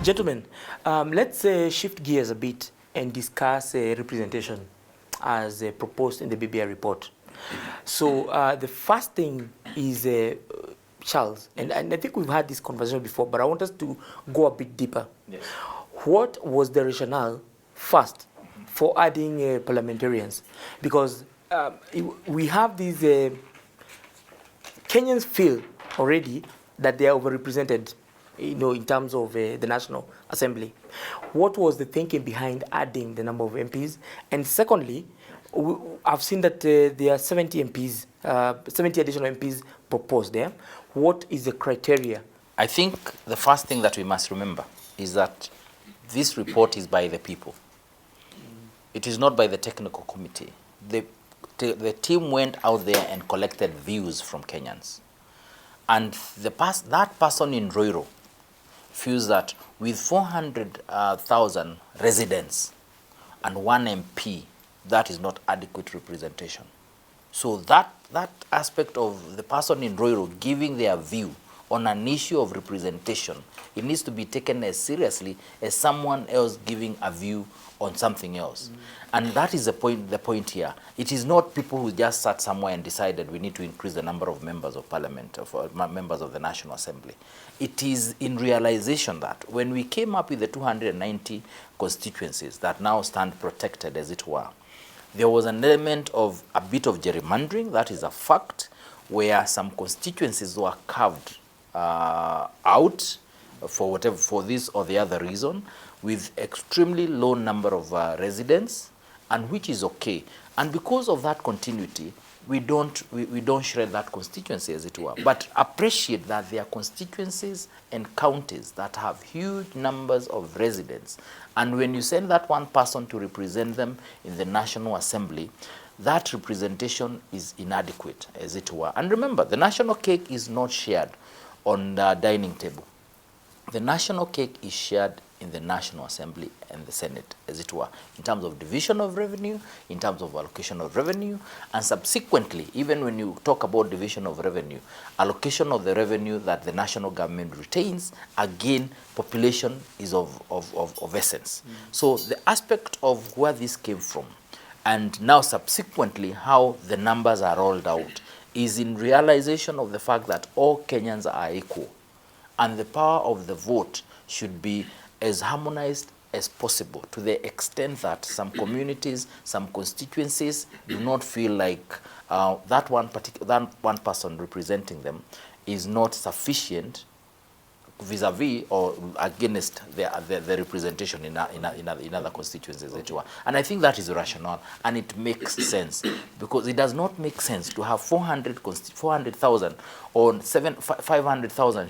Gentlemen, let's shift gears a bit and discuss representation as proposed in the BBI report. So the first thing is, Charles, and I think we've had this conversation before, but I want us to go a bit deeper. Yes. What was the rationale first for adding parliamentarians? Because we have these, Kenyans feel already that they are overrepresented, in terms of the National Assembly. What was the thinking behind adding the number of MPs? And secondly, I've seen that there are 70 MPs, 70 additional MPs proposed there. What is the criteria? I think the first thing that we must remember is that this report is by the people. It is not by the technical committee. The team went out there and collected views from Kenyans. And that person in Roiro feels that with 400,000 residents and 1 MP, that is not adequate representation. So that aspect of the person in Roiro giving their view on an issue of representation, it needs to be taken as seriously as someone else giving a view on something else. And that is the point here. It is not people who just sat somewhere and decided we need to increase the number of members of parliament, of members of the National Assembly. It is in realization that when we came up with the 290 constituencies that now stand protected, as it were, there was an element of a bit of gerrymandering, that is a fact, where some constituencies were carved out for this or the other reason, with extremely low number of residents, and which is okay. And because of that continuity, we don't shred that constituency, as it were, but appreciate that there are constituencies and counties that have huge numbers of residents. And when you send that one person to represent them in the National Assembly, that representation is inadequate, as it were. And remember, the national cake is not shared on the dining table. The national cake is shared in the National Assembly and the Senate, as it were, in terms of division of revenue, in terms of allocation of revenue, and subsequently, even when you talk about division of revenue, allocation of the revenue that the national government retains, again, population is of essence. So the aspect of where this came from, and now subsequently how the numbers are rolled out, is in realization of the fact that all Kenyans are equal, and the power of the vote should be as harmonized as possible, to the extent that some communities, some constituencies do not feel like that one person representing them is not sufficient vis-a-vis or against the representation in other constituencies, as it were. And I think that is rational, and it makes sense, because it does not make sense to have 400,000 or 500,000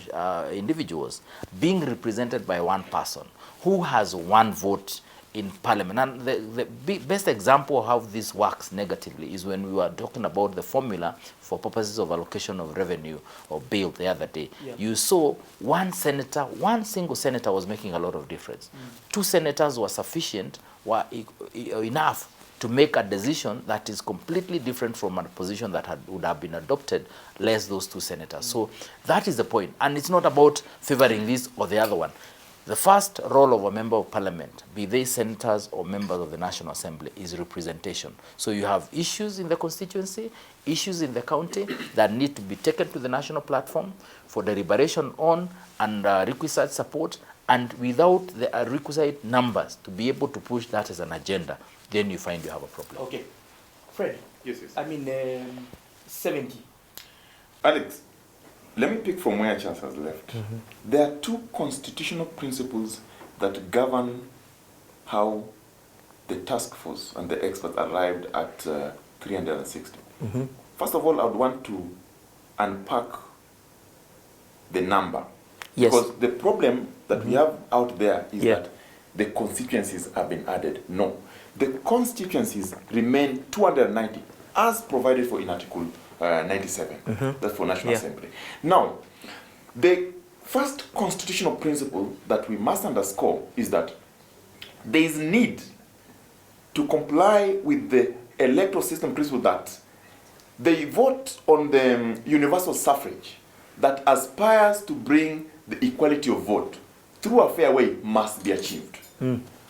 individuals being represented by one person who has one vote in parliament. And the best example of how this works negatively is when we were talking about the formula for purposes of allocation of revenue or bill the other day. Yeah. You saw one single senator was making a lot of difference. 2 senators were sufficient, were enough to make a decision that is completely different from a position that would have been adopted, less those 2 senators. So that is the point. And it's not about favoring this or the other one. The first role of a member of parliament, be they senators or members of the National Assembly, is representation. So you have issues in the constituency, issues in the county that need to be taken to the national platform for deliberation on and requisite support, and without the requisite numbers to be able to push that as an agenda, then you find you have a problem. Okay. Fred? Yes. I mean, 70. Alex, let me pick from where Charles has left. There are 2 constitutional principles that govern how the task force and the experts arrived at 360. First of all, I would want to unpack the number. Yes. Because the problem that we have out there is that the constituencies have been added. No. The constituencies remain 290 as provided for in Article 97. That's for National Assembly. Now, the first constitutional principle that we must underscore is that there is need to comply with the electoral system principle that they vote on the universal suffrage that aspires to bring the equality of vote through a fair way must be achieved.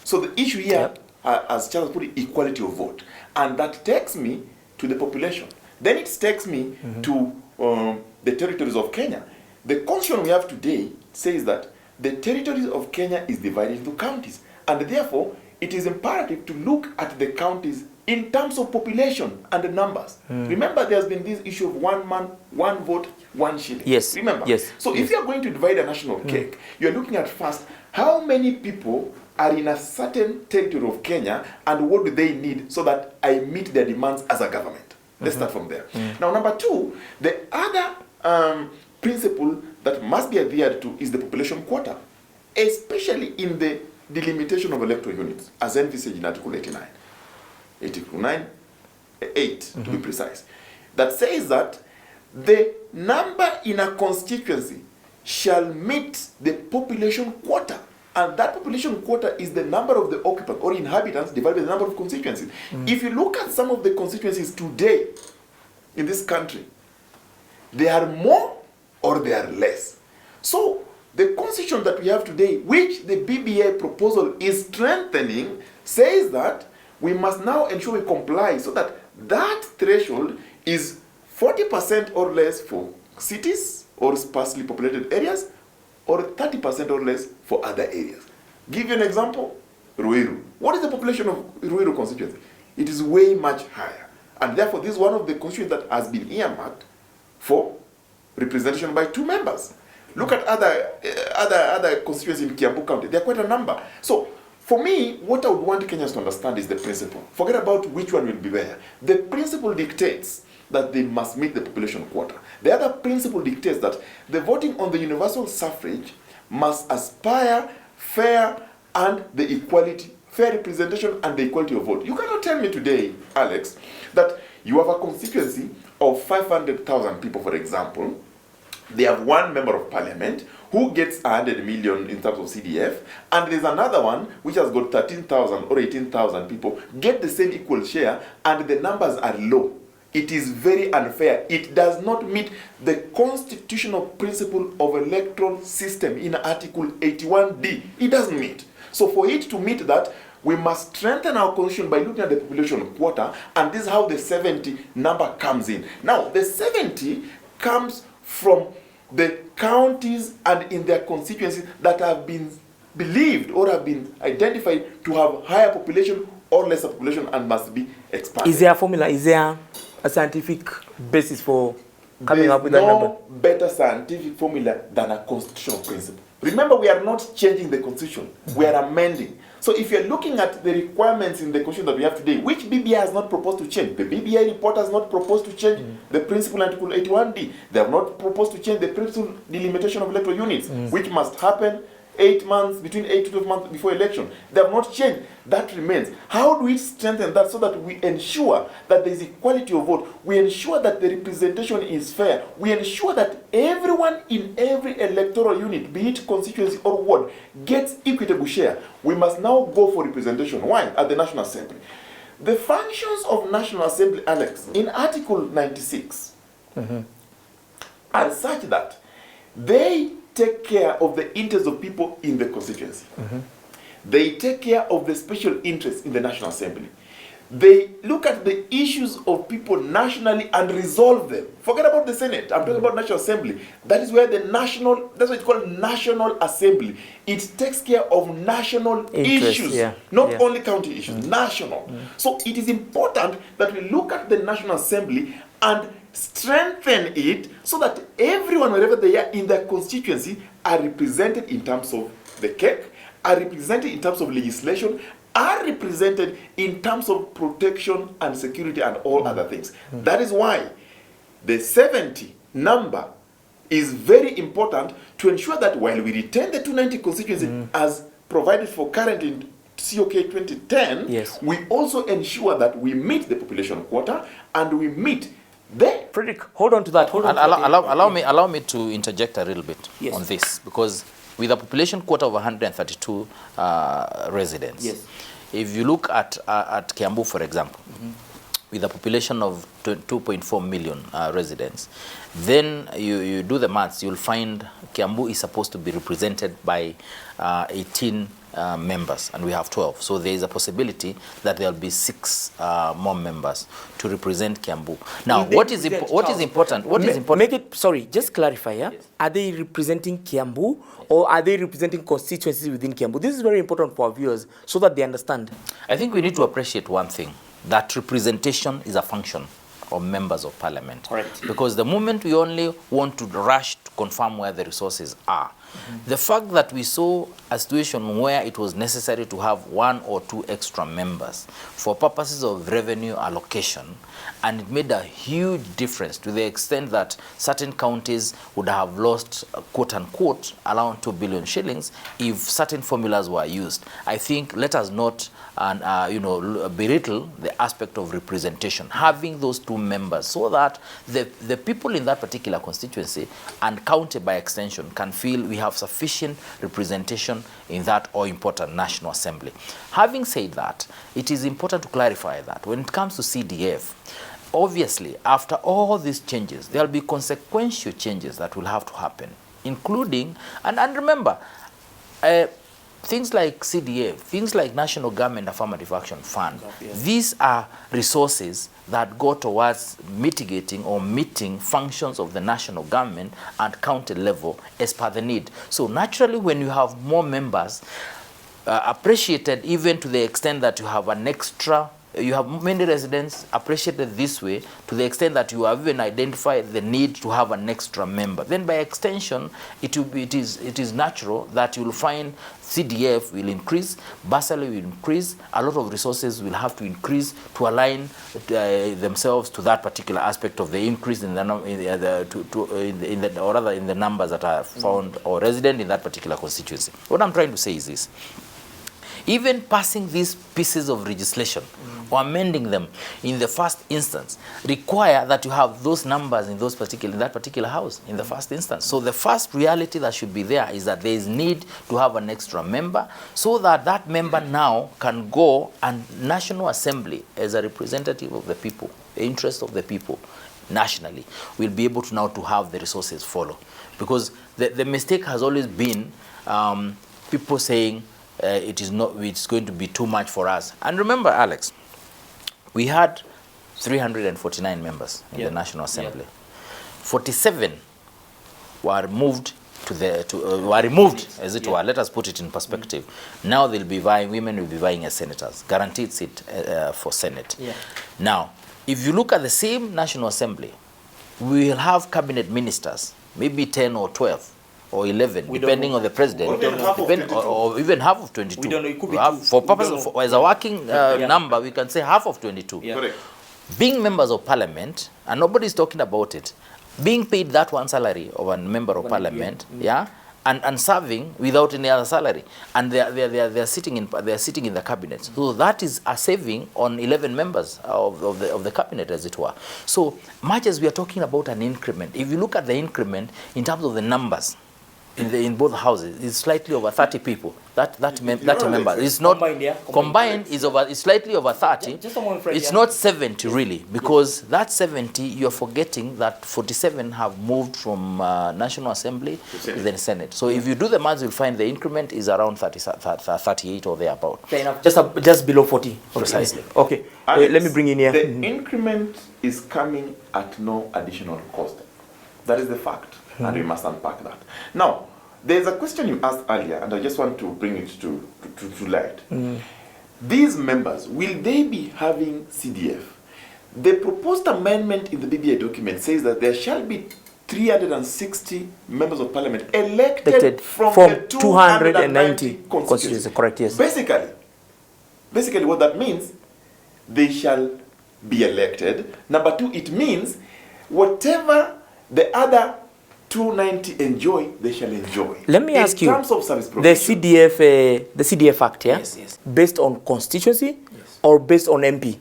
So the issue here, as Charles put it, equality of vote. And that takes me to the population. Then it takes me to the territories of Kenya. The constitution we have today says that the territories of Kenya is divided into counties. And therefore, it is imperative to look at the counties in terms of population and the numbers. Remember, there's been this issue of one man, one vote, one shilling. Yes. Remember? Yes. So if you're going to divide a national cake, you're looking at first, how many people are in a certain territory of Kenya and what do they need so that I meet their demands as a government? Let's start from there. Now, number two, the other principle that must be adhered to is the population quota, especially in the delimitation of electoral units, as envisaged in Article 89. Article 9(8) to be precise, that says that the number in a constituency shall meet the population quota, and that population quota is the number of the occupants or inhabitants divided by the number of constituencies. If you look at some of the constituencies today in this country, they are more or they are less. So the constitution that we have today, which the BBI proposal is strengthening, says that we must now ensure we comply so that that threshold is 40% or less for cities or sparsely populated areas, or 30% or less for other areas. Give you an example, Ruiru. What is the population of Ruiru constituency? It is way much higher. And therefore, this is one of the constituencies that has been earmarked for representation by 2 members. Look at other constituencies in Kiambu County. They are quite a number. So, for me, what I would want Kenyans to understand is the principle. Forget about which one will be there. The principle dictates that they must meet the population quota. The other principle dictates that the voting on the universal suffrage must aspire fair and the equality, fair representation and the equality of vote. You cannot tell me today, Alex, that you have a constituency of 500,000 people, for example. They have 1 member of parliament who gets 100 million in terms of CDF, and there's another one which has got 13,000 or 18,000 people, get the same equal share, and the numbers are low. It is very unfair. It does not meet the constitutional principle of electoral system in Article 81D. It doesn't meet. So for it to meet that, we must strengthen our constitution by looking at the population quota, and this is how the 70 number comes in. Now, the 70 comes from the counties and in their constituencies that have been believed or have been identified to have higher population or lesser population and must be expanded. Is there a formula? Is there a scientific basis for coming up with that number? There's no better scientific formula than a constitutional principle. Remember, we are not changing the constitution. We are amending. So if you're looking at the requirements in the constitution that we have today, which BBI has not proposed to change, the BBI report has not proposed to change the principle in Article 81D. They have not proposed to change the principle delimitation of electoral units, which must happen 8 months, between 8 to 12 months before election. They have not changed. That remains. How do we strengthen that so that we ensure that there is equality of vote? We ensure that the representation is fair. We ensure that everyone in every electoral unit, be it constituency or ward, gets equitable share. We must now go for representation. Why? At the National Assembly. The functions of National Assembly, Alex, in Article 96 are such that they take care of the interests of people in the constituency. They take care of the special interests in the National Assembly. They look at the issues of people nationally and resolve them. Forget about the Senate. I'm talking about National Assembly. That is where the national, that's what it's called, National Assembly. It takes care of national issues, not only county issues, national. So it is important that we look at the National Assembly and strengthen it so that everyone, wherever they are in their constituency, are represented in terms of the cake, are represented in terms of legislation, are represented in terms of protection and security and all other things. That is why the 70 number is very important to ensure that while we retain the 290 constituency as provided for currently in COK 2010, we also ensure that we meet the population quota and we meet the... Fredrick, hold on to that. Allow me to interject a little bit on this, because with a population quota of 132 residents, if you look at Kiambu, for example, with a population of 2.4 million residents, then you do the maths, you'll find Kiambu is supposed to be represented by 18 members, and we have 12. So there is a possibility that there will be 6 more members to represent Kiambu. Now, what is important? Make it, sorry, just clarify, yeah? Yes. Are they representing Kiambu, or are they representing constituencies within Kiambu? This is very important for our viewers so that they understand. I think we need to appreciate one thing, that representation is a function of members of parliament. Correct. Because the moment we only want to rush to confirm where the resources are, the fact that we saw a situation where it was necessary to have 1 or 2 extra members for purposes of revenue allocation, and it made a huge difference to the extent that certain counties would have lost, quote unquote, around 2 billion shillings if certain formulas were used. I think let us not belittle the aspect of representation, having those 2 members, so that the people in that particular constituency and county by extension can feel we have sufficient representation in that all-important National Assembly. Having said that, it is important to clarify that when it comes to CDF, obviously, after all these changes, there will be consequential changes that will have to happen, including, and remember, things like CDF, things like National Government Affirmative Action Fund, these are resources that go towards mitigating or meeting functions of the national government at county level as per the need. So naturally, when you have more members, appreciated even to the extent that you have an extra, you have many residents appreciated this way to the extent that you have even identified the need to have an extra member. Then by extension, it is natural that you will find CDF will increase, bursary will increase, a lot of resources will have to increase to align themselves to that particular aspect of the increase in the numbers that are found or resident in that particular constituency. What I'm trying to say is this. Even passing these pieces of legislation or amending them in the first instance require that you have those numbers in that particular house in the first instance. So the first reality that should be there is that there is need to have an extra member, so that that member now can go and National Assembly, as a representative of the people, the interest of the people nationally, will be able to now to have the resources follow. Because the mistake has always been people saying, it's going to be too much for us. And remember, Alex, we had 349 members in the National Assembly. 47 were moved were removed, as it were. Let us put it in perspective. Now they'll be vying, women will be vying as senators, guaranteed seat for Senate. Now, if you look at the same National Assembly, we will have cabinet ministers, maybe 10 or 12. Or 11, depending on the president, or even half of 22. We don't know, it could be for purposes as a working number, we can say half of 22. Being members of parliament, and nobody is talking about it, being paid that one salary of a member of parliament, and serving without any other salary, and they are sitting in the cabinet. So that is a saving on 11 members of the cabinet, as it were. So much as we are talking about an increment, if you look at the increment in terms of the numbers, in both houses, it's slightly over 30 people. That member is not combined is slightly over 30. It's not 70 really, because that 70 you're forgetting that 47 have moved from National Assembly to the Senate. So if you do the maths, you'll find the increment is around 38 or thereabout. Fair enough. Just below 40. Precisely. Okay. Let me bring in here. The increment is coming at no additional cost. That is the fact. And we must unpack that. Now, there's a question you asked earlier, and I just want to bring it to light. These members, will they be having CDF? The proposed amendment in the BBI document says that there shall be 360 members of parliament elected from the 290 constituencies. Correct, yes. Basically what that means, they shall be elected. Number 2, it means whatever the other 290 enjoy, they shall enjoy. Let me ask you, in terms of service the CDF Act, Yes. Based on constituency or based on MP?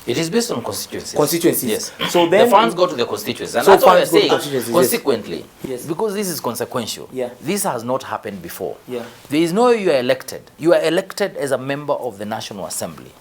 It is based on constituencies. Constituencies. Yes. So then the funds go to the constituencies. And so that's what we're saying. Consequently, because this is consequential. This has not happened before. There is no you are elected. You are elected as a member of the National Assembly.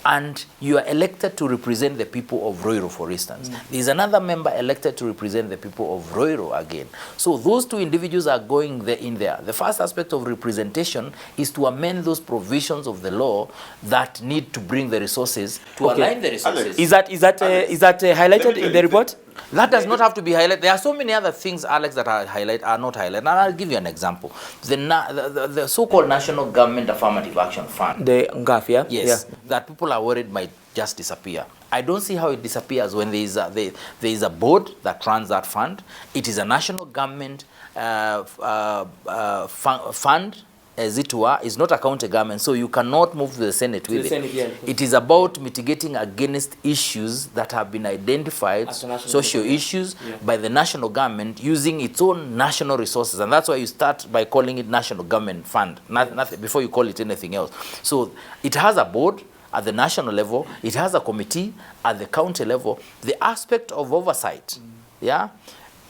and you are elected to represent the people of Roiro, for instance. There is another member elected to represent the people of Roiro again. So those two individuals are going there in there. The first aspect of representation is to amend those provisions of the law that need to bring the resources to align the resources. Is that highlighted in the report? That does not have to be highlighted. There are so many other things, Alex, that are not highlighted. And I'll give you an example. The so-called National Government Affirmative Action Fund. The NGAF, yeah? Yes, that people are worried might just disappear. I don't see how it disappears when there is a board that runs that fund. It is a national government fund, as it were. Is not a county government, so you cannot move to the Senate with it. It is about mitigating against issues that have been identified, social issues, by the national government using its own national resources. And that's why you start by calling it National Government Fund, nothing before you call it anything else. So it has a board at the national level, it has a committee at the county level. The aspect of oversight,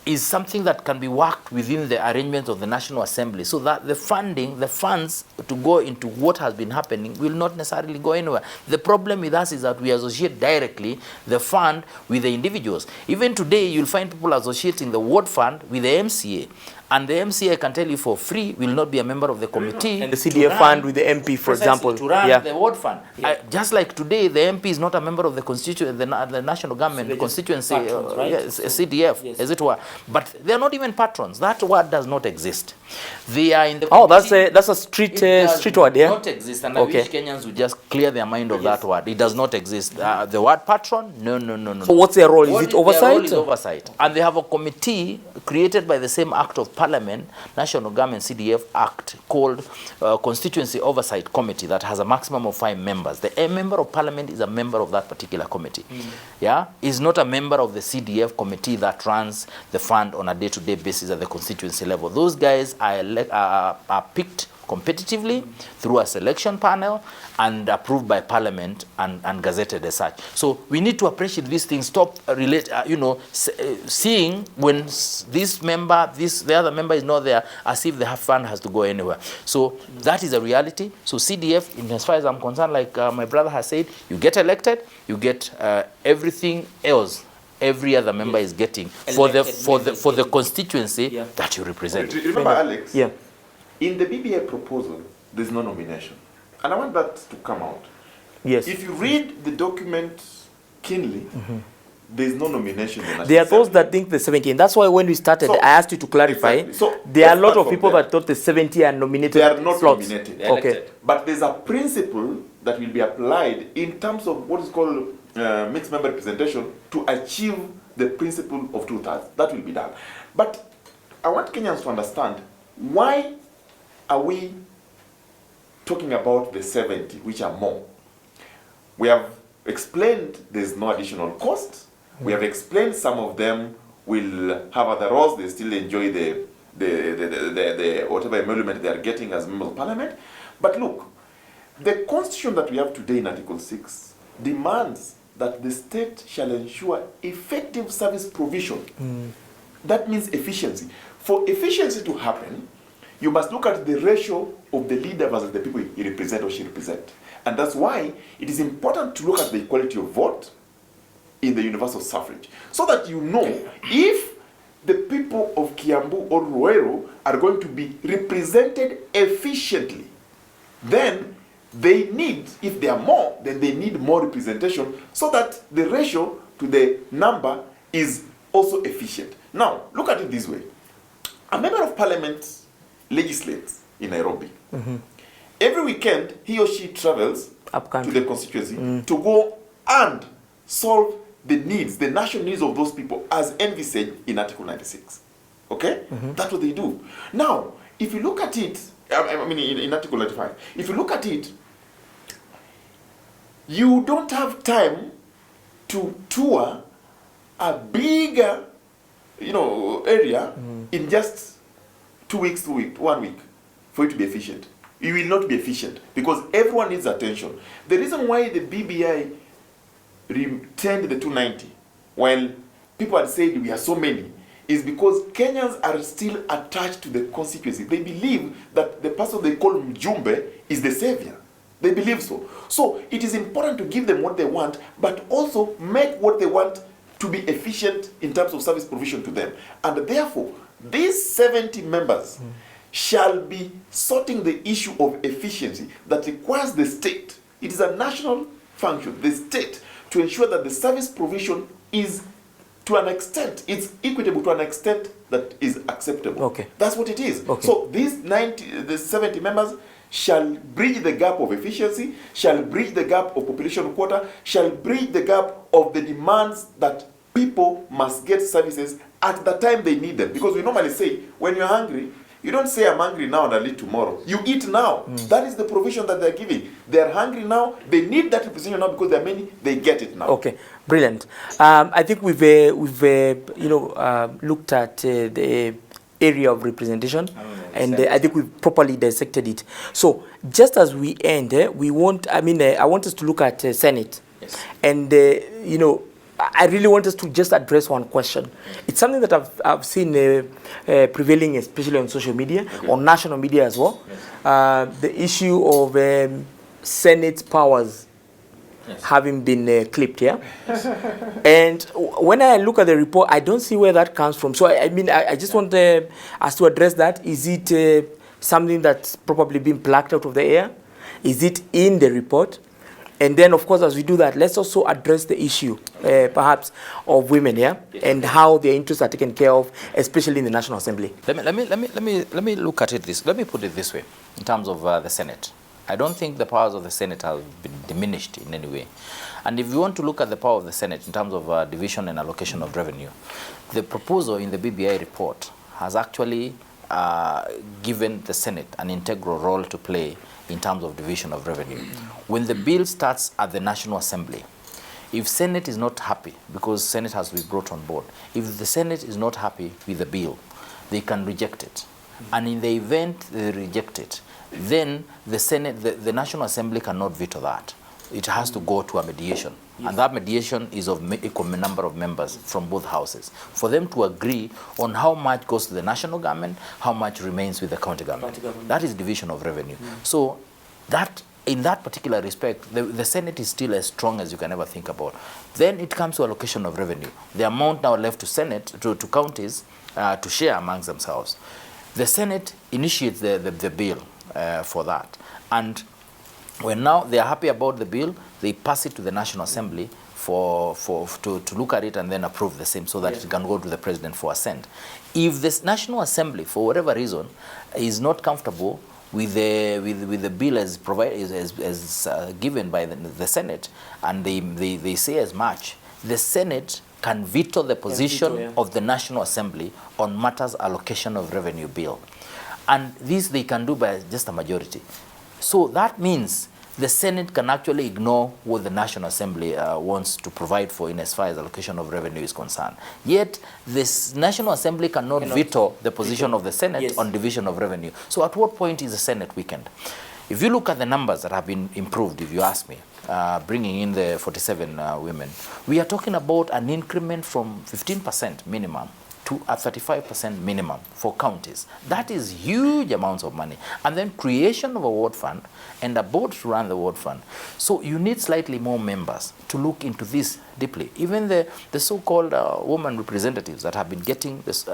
is something that can be worked within the arrangements of the National Assembly, so that the funds to go into what has been happening will not necessarily go anywhere. The problem with us is that we associate directly the fund with the individuals. Even today, you'll find people associating the ward fund with the MCA. And the MCA, I can tell you for free, will not be a member of the committee. And the CDF fund with the MP, for example. To run the ward fund. Just like today, the MP is not a member of the the national government constituency, patrons, right? CDF, as it were. But they are not even patrons. That word does not exist. They are in the that's a street word, yeah? Not exist, and I wish Kenyans would just clear their mind of that word. It does not exist. The word patron, no. So what's their role? Is it oversight? Their role is oversight. And they have a committee created by the same Act of Parliament, National Government CDF Act, called Constituency Oversight Committee, that has a maximum of 5 members. A member of Parliament is a member of that particular committee. Is not a member of the CDF committee that runs the fund on a day-to-day basis at the constituency level. Those guys are picked competitively through a selection panel and approved by Parliament and gazetted as such. So we need to appreciate these things. Stop seeing when the other member is not there as if the fund has to go anywhere. So that is a reality. So CDF, in as far as I'm concerned, like my brother has said, you get elected, you get everything else every other member is getting for the constituency that you represent. Remember, Alex? Yeah. In the BBI proposal, there's no nomination. And I want that to come out. Yes. If you read the document keenly, there's no nomination. There are those that think the 70. And that's why when we started, I asked you to clarify. Exactly. So there are a lot of people that thought the 70 are nominated. They are not slots. nominated. Okay. But there's a principle that will be applied in terms of what is called mixed member representation to achieve the principle of 2/3. That will be done. But I want Kenyans to understand, why are we talking about the 70, which are more? We have explained there's no additional cost. We have explained some of them will have other roles. They still enjoy the whatever emolument they are getting as members of parliament. But look, the constitution that we have today in Article 6 demands that the state shall ensure effective service provision. That means efficiency. For efficiency to happen, you must look at the ratio of the leader versus the people he represents or she represents. And that's why it is important to look at the equality of vote in the universal suffrage, so that you know if the people of Kiambu or Ruero are going to be represented efficiently, then they need, if they are more, then they need more representation, so that the ratio to the number is also efficient. Now, look at it this way. A member of parliament legislates in Nairobi. Every weekend, he or she travels to the constituency to go and solve the needs, the national needs of those people as envisaged in Article 96. Okay? That's what they do. Now, if you look at it, I mean in Article 95, if you look at it, you don't have time to tour a bigger, area in just 2 weeks, 1 week for it to be efficient. You will not be efficient because everyone needs attention. The reason why the BBI retained the 290 while people had said we are so many is because Kenyans are still attached to the constituency. They believe that the person they call Mjumbe is the savior. They believe so. So it is important to give them what they want, but also make what they want to be efficient in terms of service provision to them. And therefore, these 70 members shall be sorting the issue of efficiency that requires the state. It is a national function, the state, to ensure that the service provision is, to an extent, it's equitable to an extent that is acceptable. Okay. That's what it is. Okay. So the 70 members shall bridge the gap of efficiency, shall bridge the gap of population quota, shall bridge the gap of the demands that people must get services at the time they need them. Because we normally say, when you're hungry, you don't say, I'm hungry now and I'll eat tomorrow. You eat now. That is the provision that they're giving. They're hungry now. They need that representation now because there are many. They get it now. Okay, brilliant. I think we've looked at the area of representation, and I think we've properly dissected it. So just as we end, we want. I want us to look at Senate, Yes. and I really want us to just address one question. It's something that I've seen prevailing, especially on social media, on national media as well. Yes. The issue of Senate powers having been clipped, yeah? And when I look at the report, I don't see where that comes from. So, I just want us to address that. Is it something that's probably been plucked out of the air? Is it in the report? And then, of course, as we do that, let's also address the issue, perhaps, of women, yeah, and how their interests are taken care of, especially in the National Assembly. Let me look at it this. Let me put it this way, in terms of the Senate. I don't think the powers of the Senate have been diminished in any way. And if you want to look at the power of the Senate in terms of division and allocation of revenue, the proposal in the BBI report has actually given the Senate an integral role to play in terms of division of revenue. When the bill starts at the National Assembly, if Senate is not happy, because Senate has to be brought on board, if the Senate is not happy with the bill, they can reject it. And in the event they reject it, then the Senate, the National Assembly cannot veto that. It has to go to a mediation. Yes. And that mediation is of equal number of members from both houses, for them to agree on how much goes to the national government, how much remains with the county government. That is division of revenue. So that, in that particular respect, the Senate is still as strong as you can ever think about. Then it comes to allocation of revenue. The amount now left to Senate, to counties, to share amongst themselves. The Senate initiates the bill for that. And when now they are happy about the bill, they pass it to the National Assembly to look at it and then approve the same, so that it can go to the President for assent. If this National Assembly, for whatever reason, is not comfortable with the bill as given by the Senate, and they say as much, the Senate can veto the position of the National Assembly on matters allocation of revenue bill. And this they can do by just a majority. So that means the Senate can actually ignore what the National Assembly wants to provide for in as far as allocation of revenue is concerned. Yet, this National Assembly cannot veto the position of the Senate on division of revenue. So at what point is the Senate weakened? If you look at the numbers that have been improved, if you ask me, bringing in the 47 women, we are talking about an increment from 15% minimum to a 35% minimum for counties. That is huge amounts of money. And then creation of a ward fund and a board to run the ward fund. So you need slightly more members to look into this deeply. Even the so-called women representatives that have been getting this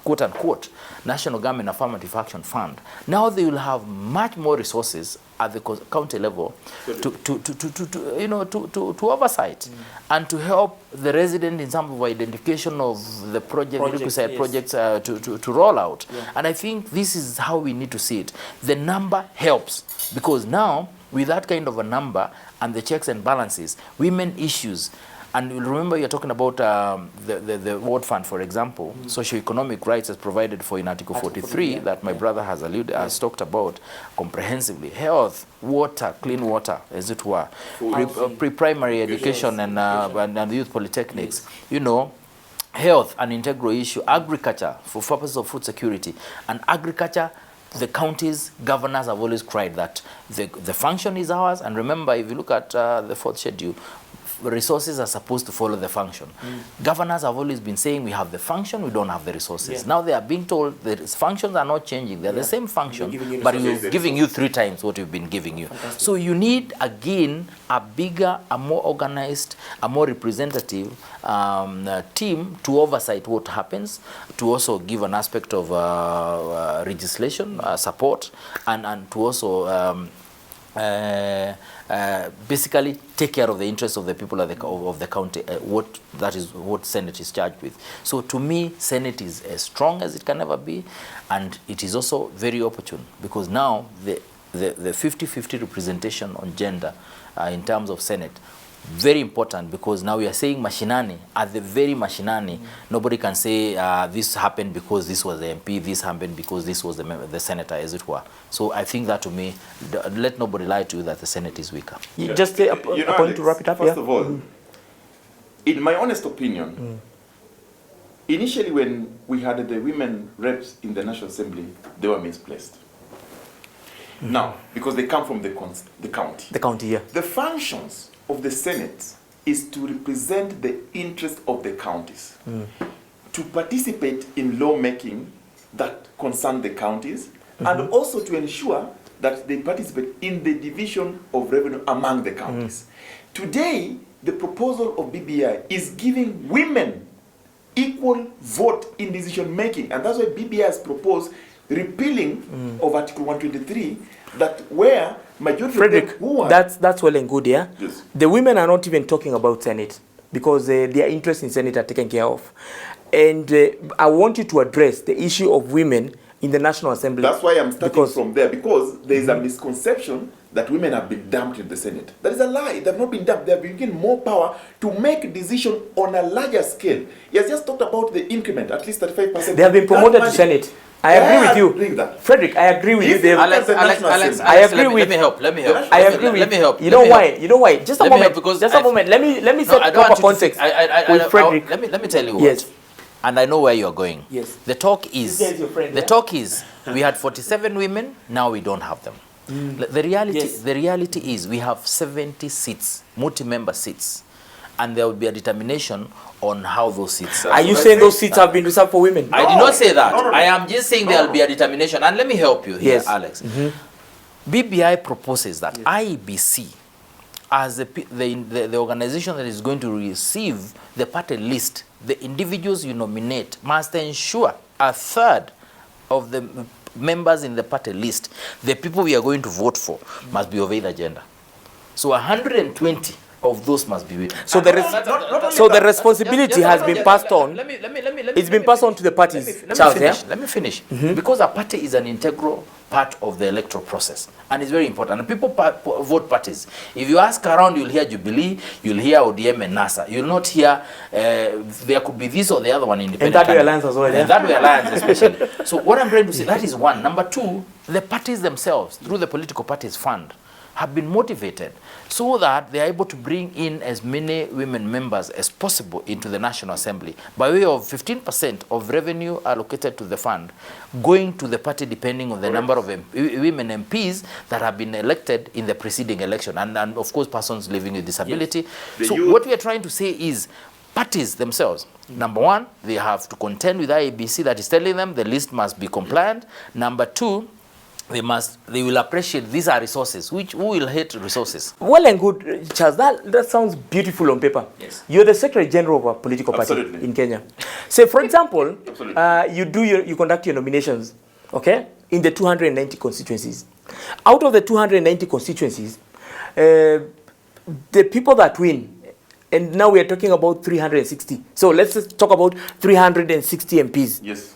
quote-unquote National Government Affirmative Action Fund, now they will have much more resources at the county level to oversight and to help the resident in some of identification of the projects to roll out. And I think this is how we need to see it. The number helps, because now with that kind of a number and the checks and balances, women issues. And remember, you're talking about the ward fund, for example, socioeconomic rights as provided for in Article 43 that my brother has talked about comprehensively. Health, water, clean water, as it were, pre-primary education and youth polytechnics, health, an integral issue, agriculture for purposes of food security, and agriculture. The counties' governors have always cried that the function is ours. And remember, if you look at the fourth schedule, resources are supposed to follow the function. Governors have always been saying we have the function, we don't have the resources. Yeah. Now they are being told the functions are not changing. They're the same function, but resources. we're giving you 3 times what we've been giving you. Fantastic. So you need, again, a bigger, a more organized, a more representative team to oversight what happens, to also give an aspect of legislation, support, and to also basically take care of the interests of the people of the county. That is what Senate is charged with. So to me, Senate is as strong as it can ever be, and it is also very opportune, because now the 50-50 representation on gender in terms of Senate, very important, because now we are saying mashinani, at the very mashinani, nobody can say this happened because this was the MP, this happened because this was the senator, as it were. So I think that, to me, let nobody lie to you that the Senate is weaker. Just a point Alex, to wrap it up. First of all, in my honest opinion, initially when we had the women reps in the National Assembly, they were misplaced. Now, because they come from the county. The county, yeah. The functions of the Senate is to represent the interest of the counties, to participate in lawmaking that concern the counties, and also to ensure that they participate in the division of revenue among the counties. Today, the proposal of BBI is giving women equal vote in decision making, and that's why BBI has proposed repealing of Article 123, that where majority Fredrick, of them who are... that's well and good, yeah? Yes. The women are not even talking about Senate, because their interests in Senate are taken care of. And I want you to address the issue of women in the National Assembly. That's why I'm starting from there, because there is a misconception that women have been dumped in the Senate. That is a lie. They have not been dumped. They have been given more power to make decisions on a larger scale. He has just talked about the increment, at least 35%. They have been promoted to Senate. I agree with you. Fredrick, I agree with you. Alex, I agree with. Let me help. I agree with. Let me help. You know why? You know why? Just a moment. Just a moment. Let me set proper context with Fredrick. Let me tell you what. Yes. And I know where you are going. Yes. The talk is. This guy is your friend, the talk is. We had 47 women. Now we don't have them. The reality. Yes. The reality is we have 70 seats, multi-member seats, and there will be a determination on how those seats are. You saying those seats have been reserved for women? I did not say that. I am just saying there will be a determination. And let me help you here, Alex. BBI proposes that IEBC, as the organization that is going to receive the party list, the individuals you nominate must ensure a third of the members in the party list, the people we are going to vote for, must be of either gender. So 120 of those must be women. So the responsibility has been passed on. It's been passed on to the parties. Let me finish. Because a party is an integral part of the electoral process, and it's very important. And people vote parties. If you ask around, you'll hear Jubilee, you'll hear ODM and NASA. You'll not hear there could be this or the other one independent. And that way alliance as well. And that way alliance especially. So what I'm trying to say, that is one. Number two, the parties themselves, through the political parties fund, have been motivated so that they are able to bring in as many women members as possible into the National Assembly by way of 15% of revenue allocated to the fund going to the party depending on the number of women MPs that have been elected in the preceding election, and of course persons living with disability. Yes. So what we are trying to say is parties themselves, number one, they have to contend with IEBC that is telling them the list must be compliant. Number two, they will appreciate these are resources, who will hate resources. Well and good, Charles, that sounds beautiful on paper. Yes. You're the Secretary General of a political party in Kenya. Say, for example, you conduct your nominations, okay, in the 290 constituencies. Out of the 290 constituencies, the people that win, and now we are talking about 360. So let's just talk about 360 MPs. Yes.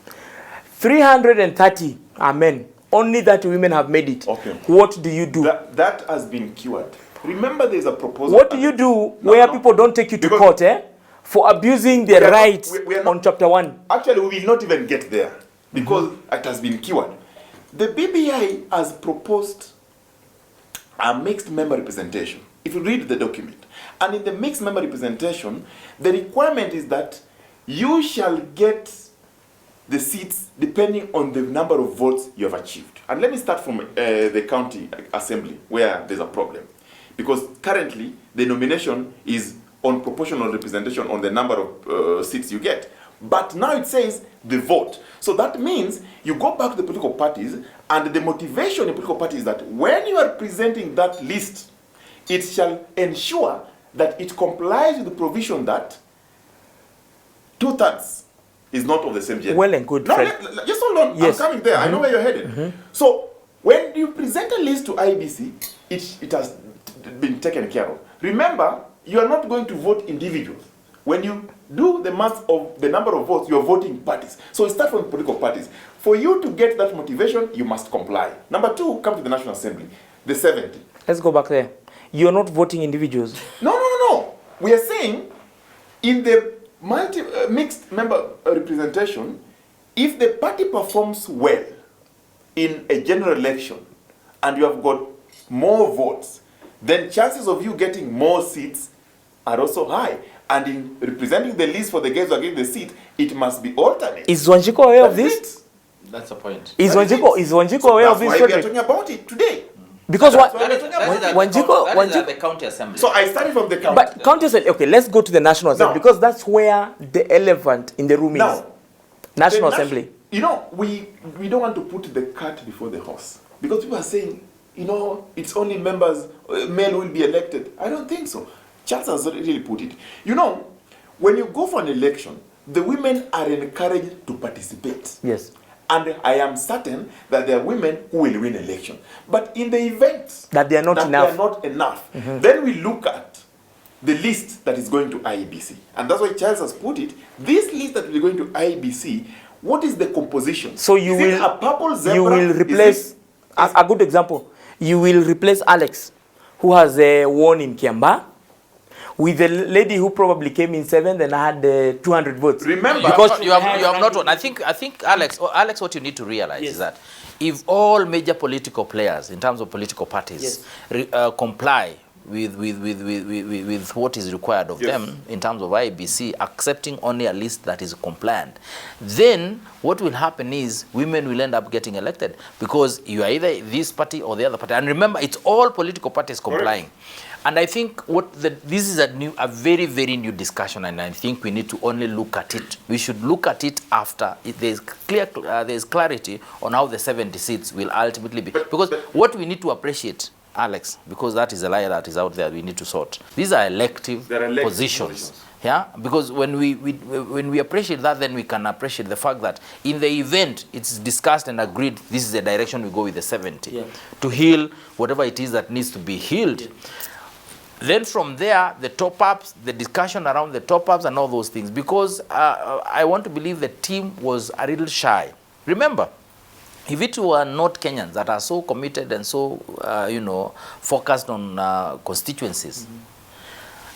330 are men. Only that women have made it. Okay. What do you do? That has been cured. Remember, there's a proposal. What do you do where people don't take you to court for abusing their rights on Chapter 1? Actually, we will not even get there because it has been cured. The BBI has proposed a mixed member representation. If you read the document, and in the mixed member representation, the requirement is that you shall get the seats depending on the number of votes you have achieved. And let me start from the county assembly where there's a problem. Because currently the nomination is on proportional representation on the number of seats you get. But now it says the vote. So that means you go back to the political parties, and the motivation in political parties is that when you are presenting that list, it shall ensure that it complies with the provision that 2/3 is not of the same gender. Well and good, Now, Fred. just hold on. Yes. I'm coming there. I know where you're headed. So when you present a list to IBC, it has been taken care of. Remember, you are not going to vote individuals. When you do the math of the number of votes, you are voting parties. So it starts from political parties. For you to get that motivation, you must comply. Number two, come to the National Assembly, the 70. Let's go back there. You're not voting individuals. No. We are saying in the mixed member representation, if the party performs well in a general election and you have got more votes, then chances of you getting more seats are also high. And in representing the list for the guys who are getting the seat, it must be alternate. Is Wanjiko aware of this? That's the point. Is Wanjiko aware of this? That's why we are talking about it today. Because That's what? why we're talking about it. That is at the county assembly. So I started from the county. But county said, okay, let's go to the National Assembly, Now- because that's where the elephant in the room is. Now, National the Assembly. You know, we don't want to put the cart before the horse. Because people are saying, it's only members, male will be elected. I don't think so. Charles has really put it. When you go for an election, the women are encouraged to participate. Yes. And I am certain that there are women who will win election. But in the event That they are not enough. then we look at the list that is going to IEBC. And that's why Charles has put it. This list that will be going to IEBC, what is the composition? So you Is it will a purple zebra? You will replace a good example. You will replace Alex, who has won in Kiamba, with the lady who probably came in 7th and had 200 votes. Remember, Because you have not won. I think Alex, what you need to realize is that if all major political players in terms of political parties comply with what is required of them in terms of IBC, accepting only a list that is compliant, then what will happen is women will end up getting elected, because you are either this party or the other party. And remember, it's all political parties complying. Correct. And I think this is a very, very new discussion, and I think we need to only look at it. We should look at it after there's clarity on how the 70 seats will ultimately be. Because what we need to appreciate, Alex, because that is a lie that is out there, we need to sort. These are elective positions. Yeah, because when we appreciate that, then we can appreciate the fact that in the event it's discussed and agreed, this is the direction we go with the 70 to heal whatever it is that needs to be healed. Then from there, the top-ups, the discussion around the top-ups and all those things, because I want to believe the team was a little shy. Remember, if it were not Kenyans that are so committed and so, focused on constituencies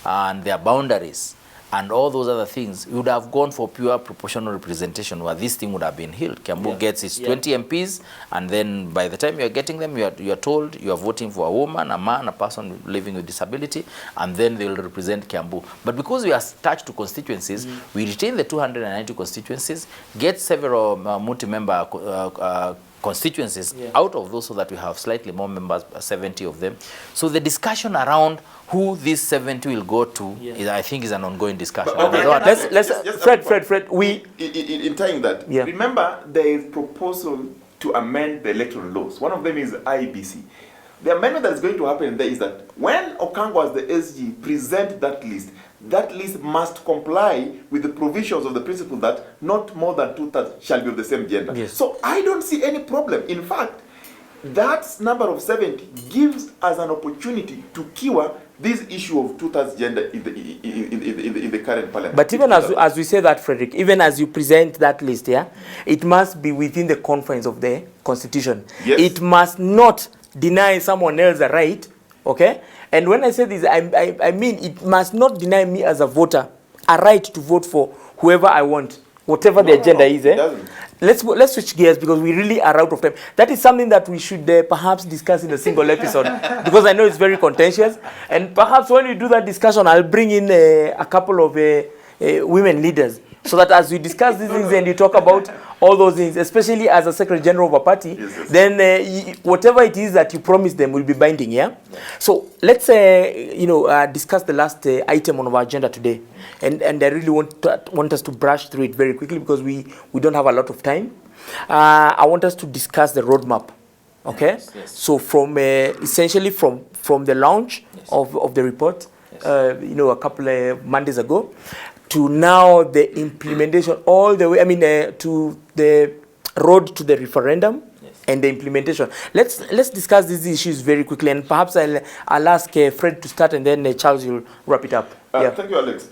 and their boundaries and all those other things, we would have gone for pure proportional representation, where this thing would have been healed. Kiambu gets its 20 MPs, and then by the time you are getting them, you are told you are voting for a woman, a man, a person living with disability, and then they will represent Kiambu. But because we are attached to constituencies, we retain the 290 constituencies, get several multi-member constituencies out of those, so that we have slightly more members, 70 of them. So the discussion around who this 70 will go to is, I think, is an ongoing discussion. Fred, we in tying that, remember there is proposal to amend the electoral laws. One of them is IEBC. The amendment that is going to happen there is that when Okango as the SG present that list must comply with the provisions of the principle that not more than 2/3 shall be of the same gender. Yes. So I don't see any problem. In fact, that number of 70 gives us an opportunity to cure this issue of 2/3 gender in the current parliament. But even as we say that, Fredrick, even as you present that list, it must be within the confines of the Constitution. Yes. It must not deny someone else a right, okay? And when I say this, I mean it must not deny me as a voter a right to vote for whoever I want, whatever the agenda is. It doesn't. Let's switch gears, because we really are out of time. That is something that we should perhaps discuss in a single episode, because I know it's very contentious. And perhaps when we do that discussion, I'll bring in a couple of women leaders, so that as we discuss these things and you talk about all those things, especially as a Secretary General of a party, then whatever it is that you promise them will be binding, yeah? So let's, discuss the last item on our agenda today. And I really want us to brush through it very quickly because we don't have a lot of time. I want us to discuss the roadmap, okay? Yes. So from essentially from the launch of the report, a couple of Mondays ago, to now the implementation all the way, to the road to the referendum and the implementation. Let's discuss these issues very quickly, and perhaps I'll ask Fred to start, and then Charles will wrap it up. Thank you, Alex.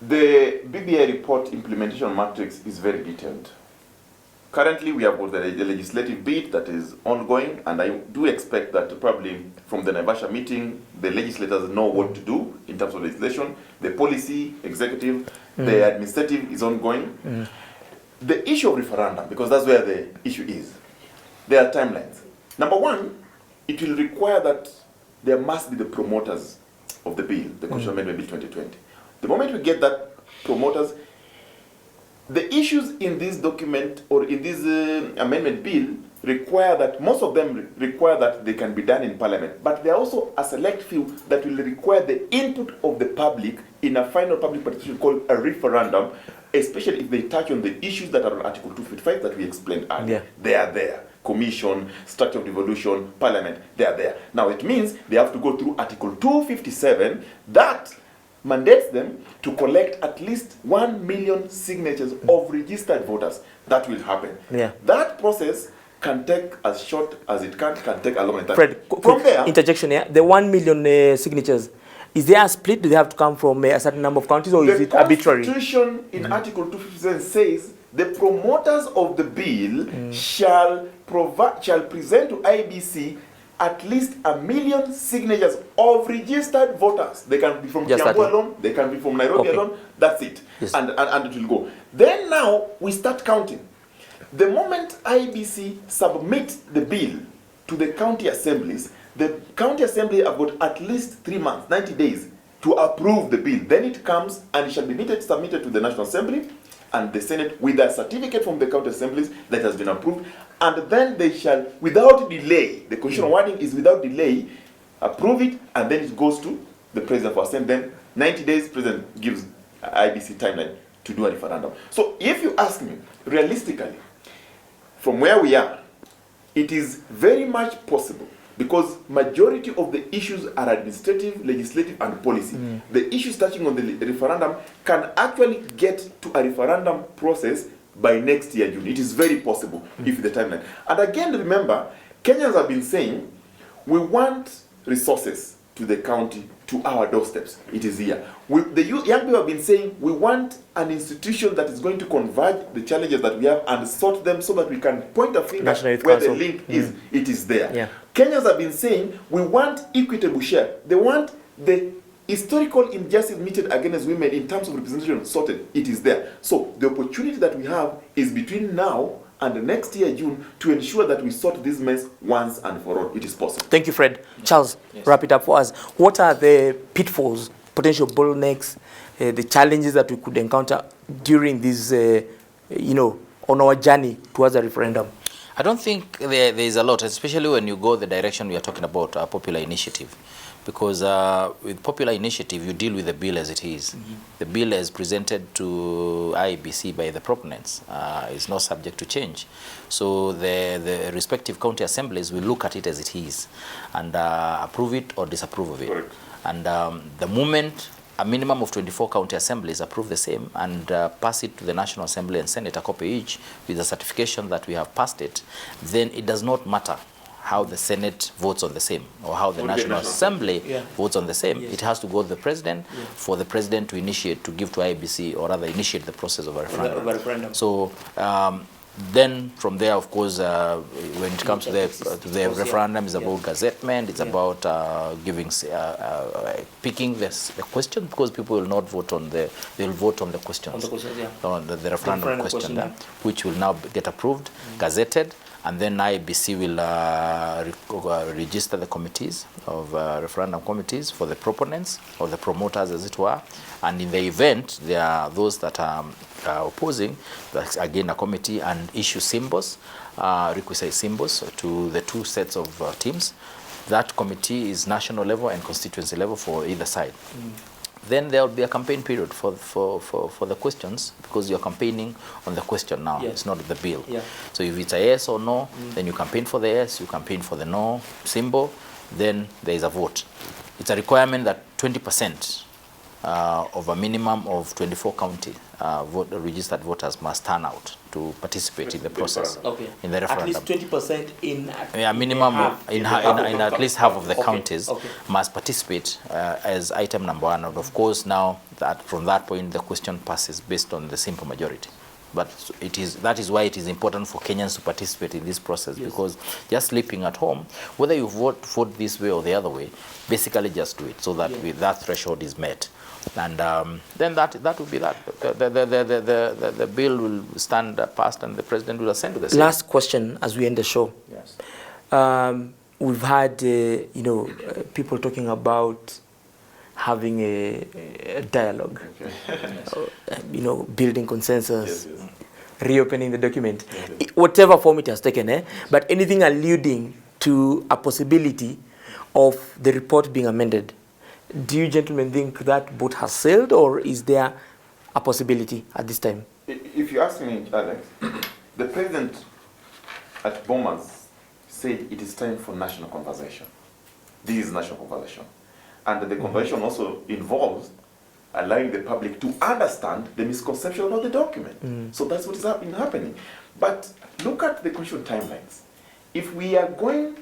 The BBI report implementation matrix is very detailed. Currently, we have got the legislative bit that is ongoing, and I do expect that probably from the Naivasha meeting, the legislators know what to do in terms of legislation. The policy, executive, the administrative is ongoing. The issue of referendum, because that's where the issue is, there are timelines. Number one, it will require that there must be the promoters of the bill, the Constitutional Amendment Bill 2020. The moment we get that promoters, the issues in this document or in this amendment bill require that, most of them require that they can be done in Parliament. But there are also a select few that will require the input of the public in a final public participation called a referendum, especially if they touch on the issues that are on Article 255 that we explained earlier. They are there. Commission, structure of devolution, Parliament, they are there. Now it means they have to go through Article 257 that mandates them to collect at least 1 million signatures of registered voters. That will happen. That process can take as short as it can take a long time. Fred, from there, interjection here. The 1 million signatures, is there a split? Do they have to come from a certain number of counties, or is it arbitrary? The Constitution in Article 257 says the promoters of the bill shall present to IBC at least 1 million signatures of registered voters. They can be from Kiambu alone, they can be from Nairobi alone, that's it. And it will go. Then now we start counting. The moment IBC submits the bill to the county assemblies, the county assembly have got at least 3 months, 90 days, to approve the bill. Then it comes and it shall be submitted to the National Assembly and the Senate with a certificate from the county assemblies that has been approved, and then they shall, without delay, the constitutional wording is without delay, approve it, and then it goes to the president for assent. Then 90 days, president gives IBC timeline to do a referendum. So if you ask me, realistically, from where we are, it is very much possible, because majority of the issues are administrative, legislative, and policy. The issues touching on the referendum can actually get to a referendum process by next year, June. It is very possible if the timeline. And again, remember, Kenyans have been saying, we want resources to the county, to our doorsteps. It is here. The young people have been saying, we want an institution that is going to converge the challenges that we have and sort them so that we can point a finger where the link is. It is there. Kenyans have been saying, we want equitable share. They want the historical injustice meted against women in terms of representation sorted. It is there. So the opportunity that we have is between now and the next year, June, to ensure that we sort this mess once and for all. It is possible. Thank you, Fred. Charles, wrap it up for us. What are the pitfalls, potential bottlenecks, the challenges that we could encounter during this, on our journey towards a referendum? I don't think there is a lot, especially when you go the direction we are talking about, a popular initiative. Because with popular initiative, you deal with the bill as it is. The bill as presented to IEBC by the proponents is not subject to change. So the respective county assemblies will look at it as it is and approve it or disapprove of it. Correct. And the moment a minimum of 24 county assemblies approve the same and pass it to the National Assembly and Senate, a copy each, with a certification that we have passed it, then it does not matter how the Senate votes on the same or how the National Assembly votes on the same. It has to go to the president for the president to initiate, to give to IBC, or rather initiate the process of a referendum. So then from there, of course, when it comes to the referendum, it's about gazettement, it's about picking the question, because people will not vote on the, they'll vote on the questions, on the referendum question, which will now get approved, gazetted, and then IBC will register the committees of referendum committees for the proponents or the promoters, as it were. And in the event there are those that are opposing, that's again a committee, and issue symbols, requisite symbols to the two sets of teams. That committee is national level and constituency level for either side. Then there will be a campaign period for the questions, because you're campaigning on the question now. It's not the bill. So if it's a yes or no, then you campaign for the yes, you campaign for the no symbol, then there is a vote. It's a requirement that 20% of a minimum of 24 county registered voters must turn out to participate in the process, in the referendum. At least 20% in minimum in at least half of the counties must participate as item number one. And of course, now that from that point the question passes based on the simple majority. But that is why it is important for Kenyans to participate in this process, because just sleeping at home, whether you vote this way or the other way, basically just do it so that that threshold is met. And then that will be that. The bill will stand passed and the president will ascend to the Senate. Last question as we end the show. Yes. We've had people talking about having a dialogue, building consensus, reopening the document, whatever form it has taken, but anything alluding to a possibility of the report being amended. Do you gentlemen think that boat has sailed, or is there a possibility at this time? If you ask me, Alex, the president at Bomas said it is time for national conversation. This is national conversation. And the conversation also involves allowing the public to understand the misconception about the document. So that's what is happening. But look at the constitution timelines. If we are going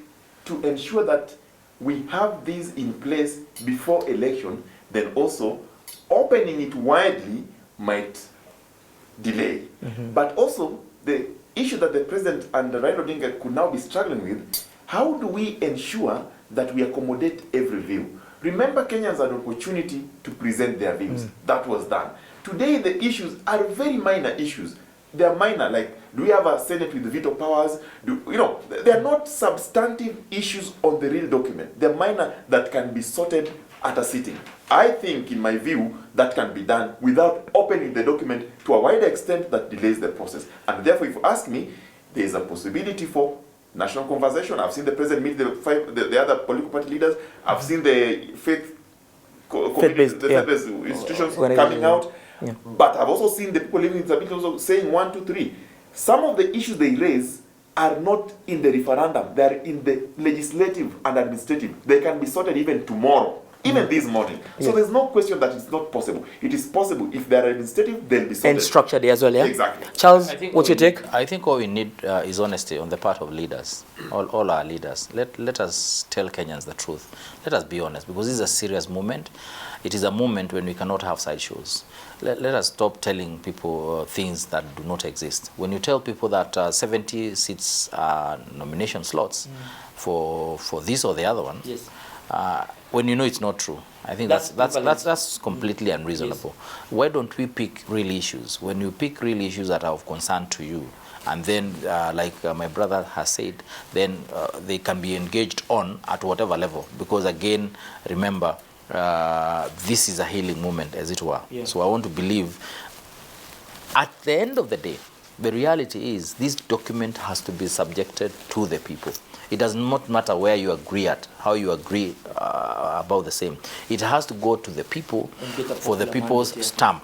to ensure that we have these in place before election, then also opening it widely might delay. But also the issue that the president and the Raila Odinga could now be struggling with, how do we ensure that we accommodate every view? Remember, Kenyans had an opportunity to present their views. That was done. Today the issues are very minor issues. They are minor, like, do we have a Senate with veto powers? They are not substantive issues on the real document. They are minor that can be sorted at a sitting. I think, in my view, that can be done without opening the document to a wider extent that delays the process. And therefore, if you ask me, there is a possibility for national conversation. I've seen the president meet the other political party leaders. I've seen the faith-based institutions coming out. But I've also seen the people living with disabilities also saying 1, 2, 3. Some of the issues they raise are not in the referendum. They are in the legislative and administrative. They can be sorted even tomorrow, even this morning. So there's no question that it's not possible. It is possible. If they are administrative, they'll be sorted. And structured as well, Exactly. Charles, what's your take? I think what we need is honesty on the part of leaders, all our leaders. Let us tell Kenyans the truth. Let us be honest, because this is a serious moment. It is a moment when we cannot have sideshows. Let us stop telling people things that do not exist. When you tell people that 70 seats are nomination slots for this or the other one, when you know it's not true, I think that's completely unreasonable. Why don't we pick real issues? When you pick real issues that are of concern to you, and then, like my brother has said, then they can be engaged on at whatever level. Because again, remember, this is a healing moment, as it were. So I want to believe, at the end of the day, the reality is this document has to be subjected to the people. It does not matter where you agree at, how you agree about the same. It has to go to the people for the people's stamp.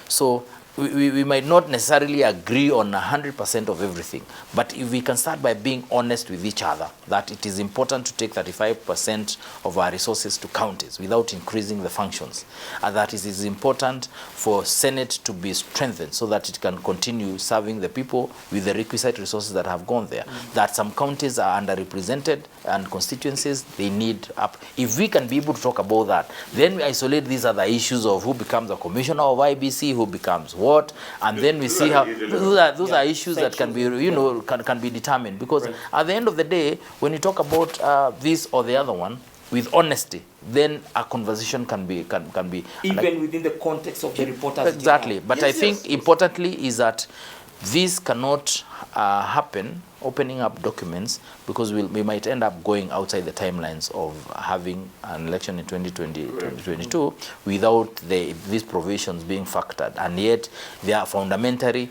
So we might not necessarily agree on 100% of everything, but if we can start by being honest with each other, that it is important to take 35% of our resources to counties without increasing the functions, and that it is important for Senate to be strengthened so that it can continue serving the people with the requisite resources that have gone there, that some counties are underrepresented and constituencies they need up. If we can be able to talk about that, then we isolate these other issues of who becomes a commissioner of IBC, who becomes what, and then we see how those are issues that can be can be determined, because at the end of the day, when you talk about this or the other one with honesty, then a conversation can be even like, within the context of the reporters. Exactly. But I think importantly is that This cannot happen, opening up documents, because we might end up going outside the timelines of having an election in 2022 without these provisions being factored, and yet they are fundamentally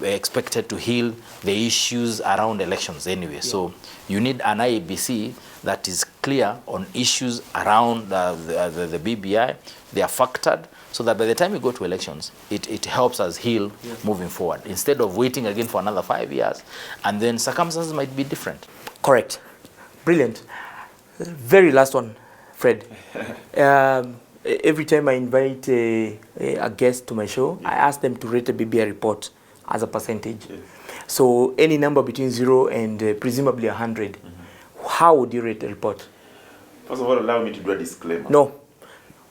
expected to heal the issues around elections anyway. Yeah. So you need an IEBC that is clear on issues around the BBI. They are factored, so that by the time we go to elections, it helps us heal moving forward, instead of waiting again for another 5 years, and then circumstances might be different. Correct. Brilliant. Very last one, Fred. Every time I invite a guest to my show, I ask them to rate a BBI report as a percentage. Yes. So any number between 0 and presumably 100, how would you rate the report? First of all, allow me to do a disclaimer. No.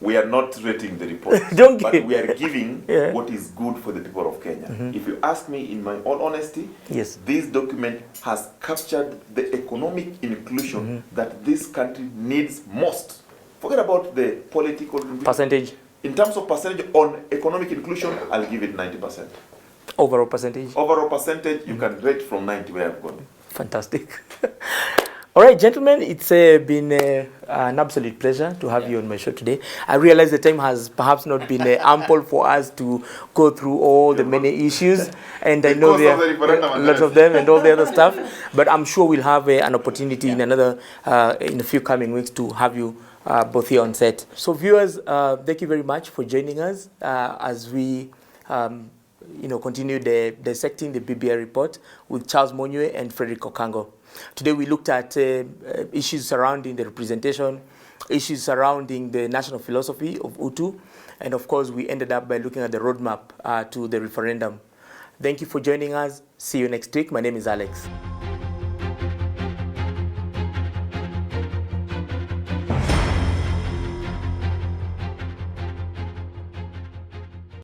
We are not rating the report, but we are giving what is good for the people of Kenya. If you ask me, in my own honesty, yes, this document has captured the economic inclusion that this country needs most. Forget about the political percentage. In terms of percentage on economic inclusion, I'll give it 90%. Overall percentage? Overall percentage, you can rate from 90 where I've gone. Fantastic. All right, gentlemen, it's been an absolute pleasure to have you on my show today. I realize the time has perhaps not been ample for us to go through all the many issues, and I know there are lots of them and all the other stuff, but I'm sure we'll have an opportunity in a few coming weeks to have you both here on set. So viewers, thank you very much for joining us as we continue dissecting the BBI report with Charles Munyui and Fredrick Okango. Today we looked at issues surrounding the representation, issues surrounding the national philosophy of Utu, and of course we ended up by looking at the roadmap to the referendum. Thank you for joining us. See you next week. My name is Alex.